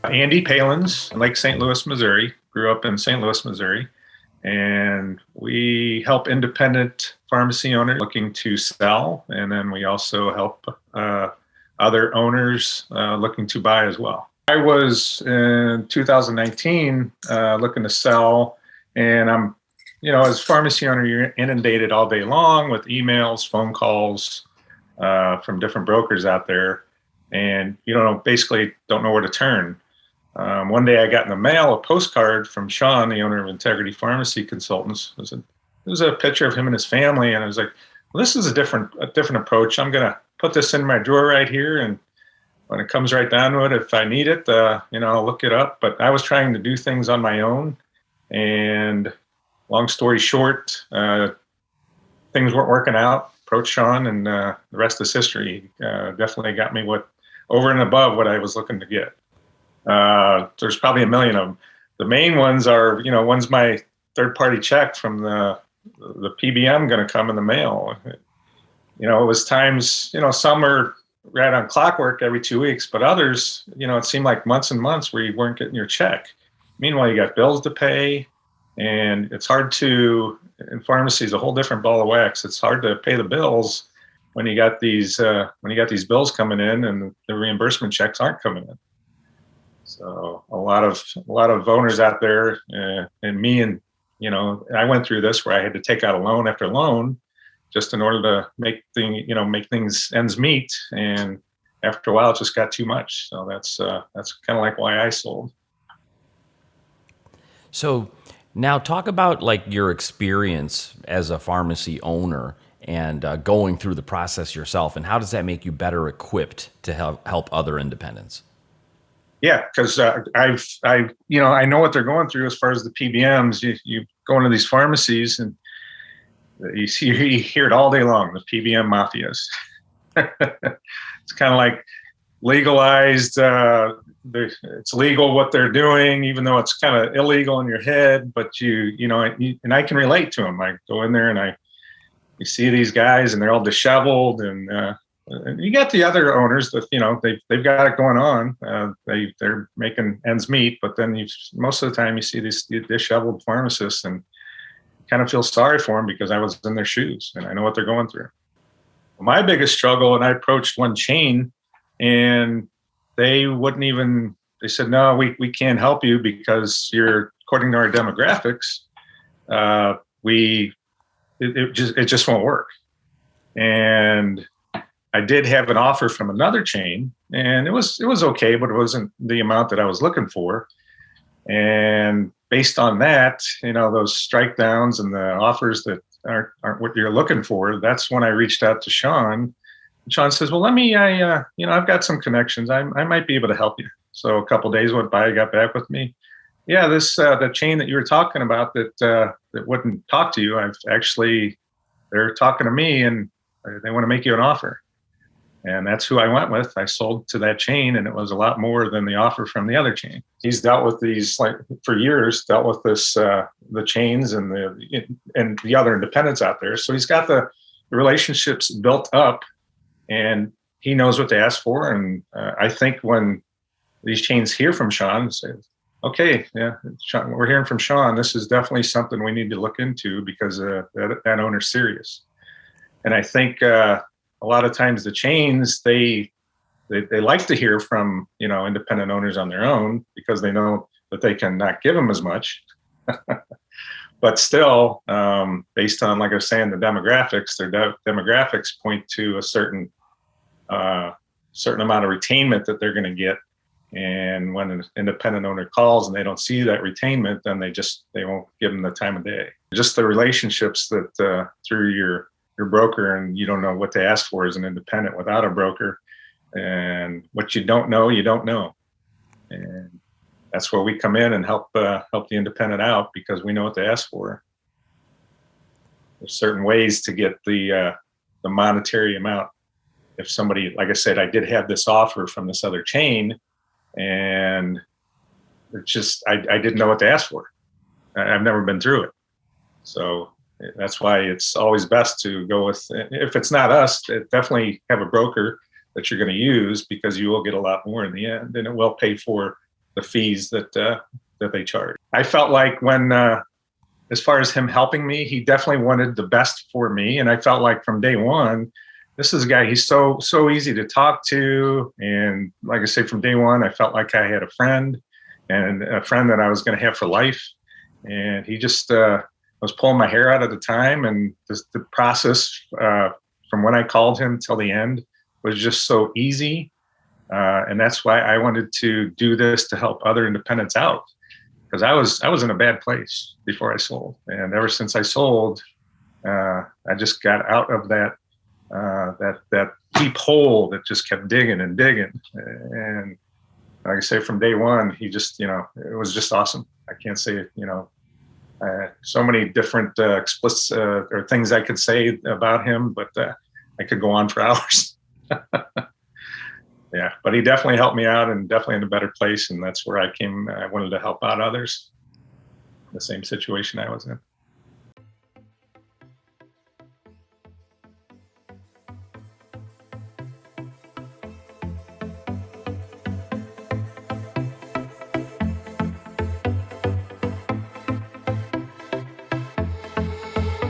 Andy Palans in Lake St. Louis, Missouri. Grew up in St. Louis, Missouri. And we help independent pharmacy owners looking to sell. And then we also help other owners looking to buy as well. I was in 2019 looking to sell, and as pharmacy owner, you're inundated all day long with emails, phone calls from different brokers out there, and basically don't know where to turn. One day I got in the mail a postcard from Sean, the owner of Integrity Pharmacy Consultants. It was a picture of him and his family, and I was like, well, this is a different approach. I'm going to put this in my drawer right here, and when it comes right down to it, if I need it, I'll look it up. But I was trying to do things on my own, and long story short, things weren't working out. Approached Sean, and the rest is history. Definitely got me over and above what I was looking to get. There's probably a million of them. The main ones are, one's my third-party check from the PBM going to come in the mail. It was times, some are right on clockwork every 2 weeks, but others, it seemed like months and months where you weren't getting your check. Meanwhile, you got bills to pay, and it's hard to, in pharmacy, is a whole different ball of wax. It's hard to pay the bills when you got these bills coming in and the reimbursement checks aren't coming in. So a lot of owners out there, and me, and I went through this where I had to take out a loan after loan just in order to make things ends meet. And after a while, it just got too much. So that's kind of like why I sold. So now talk about like your experience as a pharmacy owner and going through the process yourself, and how does that make you better equipped to help other independents? Yeah, because I know what they're going through as far as the PBMs. You go into these pharmacies and you hear it all day long, the PBM mafias. It's kind of like legalized. It's legal what they're doing, even though it's kind of illegal in your head. But and I can relate to them. I go in there and you see these guys and they're all disheveled, and you got the other owners that they've got it going on. They're making ends meet, but then most of the time you see these disheveled pharmacists and kind of feel sorry for them because I was in their shoes and I know what they're going through. My biggest struggle, and I approached one chain, and they wouldn't even. They said, "No, we can't help you because you're according to our demographics. It just won't work." And I did have an offer from another chain, and it was okay, but it wasn't the amount that I was looking for. And based on that, those strike downs and the offers that aren't what you're looking for, that's when I reached out to Sean. And Sean says, "Well, I've got some connections. I might be able to help you." So a couple of days went by. He got back with me. Yeah, this the chain that you were talking about that wouldn't talk to you. They're talking to me, and they want to make you an offer. And that's who I went with. I sold to that chain, and it was a lot more than the offer from the other chain. He's dealt with these for years, dealt with this, the chains and the other independents out there. So he's got the relationships built up, and he knows what to ask for. And I think when these chains hear from Sean, say, "Okay, yeah, Sean, we're hearing from Sean. This is definitely something we need to look into because that owner's serious." And I think a lot of times the chains, they like to hear from independent owners on their own because they know that they can not give them as much. But still, based on, like I was saying, the demographics, their demographics point to a certain amount of retainment that they're going to get. And when an independent owner calls and they don't see that retainment, then they won't give them the time of day. Just the relationships that through your broker, and you don't know what to ask for as an independent without a broker. And what you don't know, you don't know. And that's where we come in and help the independent out because we know what to ask for. There's certain ways to get the monetary amount. If somebody, like I said, I did have this offer from this other chain, and it's just I didn't know what to ask for. I've never been through it, so that's why it's always best to go with. If it's not us, definitely have a broker that you're going to use because you will get a lot more in the end, and it will pay for the fees that they charge. I felt like when, as far as him helping me, he definitely wanted the best for me. And I felt like from day one, this is a guy, he's so easy to talk to. And like I say, from day one, I felt like I had a friend, and a friend that I was going to have for life. And he just was pulling my hair out at the time. And the process from when I called him till the end was just so easy. And that's why I wanted to do this, to help other independents out, because I was in a bad place before I sold. And ever since I sold, I just got out of that deep hole that just kept digging and digging. And like I say, from day one, he just, it was just awesome. I can't say, so many different explicit or things I could say about him, but I could go on for hours. Yeah, but he definitely helped me out, and definitely in a better place. And that's where I wanted to help out others in the same situation I was in.